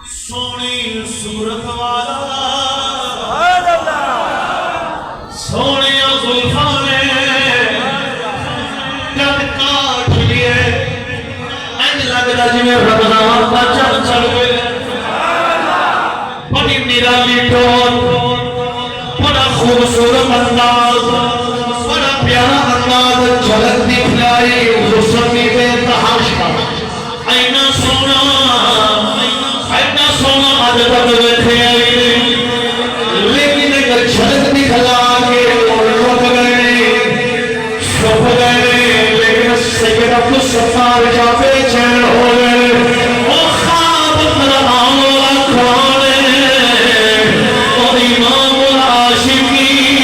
सोनी सूरत वाला सोने जुल्फा ने जब काट लिए इंज लगदा जिवें रमजान दा चढ़ चढ़ गए बड़ी निराली टोन बड़ा खूबसूरत अंदाज बड़ा प्यारा अंदाज झलक दिखलाई हुस्न की बेतहाशा ऐना सोना आज तक बैठे लेकिन एक झलक दिखला के रुक गए छुप गए लेकिन सैयदा मुस्तफा जा बेचैन हो गए ओ ख्वाब फरमाओ कौन ओ इमामुल आशिकीन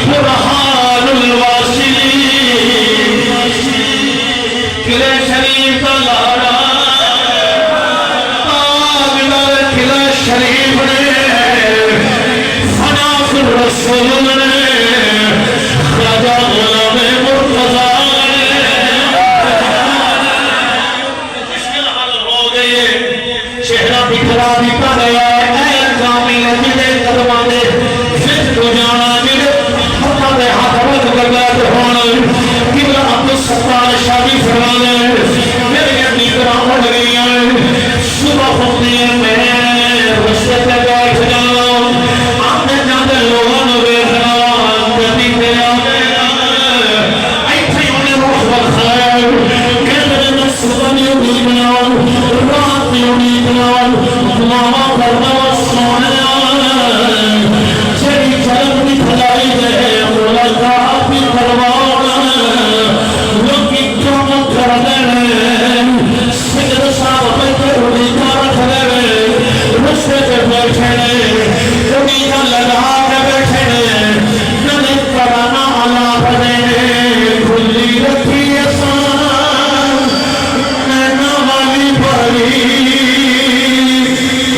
बुरहानुल वासिलीन किले शरीफ का लाड़ा शरीफ ने फनाफुर रसूल ने ख्वाजा गुलाम मुर्तज़ा ने मुश्किल हल हो गए चेहरा बिखरा भी पड़ गया ऐ कामिल जिले कदमां दे फिर तू जाना जिले हत्था दे हाथ रख करदा ते हुण किबला अब्दुल सत्तार शादी फरमाने मेरी नींदरां उड़ गईयां सुबह होती है मैं रस्ते पे बैठ जाओ आते जाते लोगों ने देखना कभी तेरा ऐसे उन्हें रोज बखाए कहते हैं सुबह में उम्मीद बनाओ रात में उम्मीद बनाओ मामा करना सोने चली चलक भी खलाई है मुलाकात भी करवाओ लोग की काम कर देने सिद्ध साहब बैठे हुए रख देने रस्ते पे बैठे उम्मीद लगा के बैठे नने कराना अला बने खुली रखी आसान नैना वाली बड़ी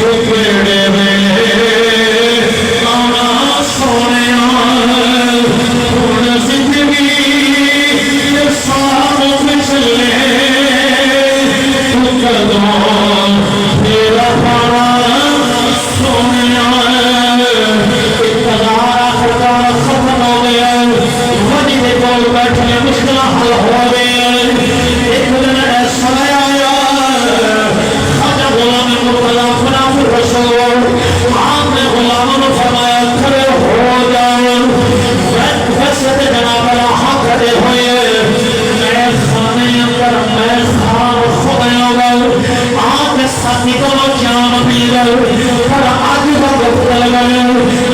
उकेड़े में आना सोने पूर्ण जिंदगी सारों में चले तू कदमों तेरा पाना बैठने मुश्किल हल हो गए एक दिन ऐसा आया ख्वाजा गुलाम मुर्तज़ा फनाफुर रसूल आपने गुलामों को फरमाया खड़े हो जाओ वैसे तो जनाब हाथ खड़े हुए मैं खाने अंदर मैं खान खुद होगा आपके साथी को जान पी गए पर आज वक्त गए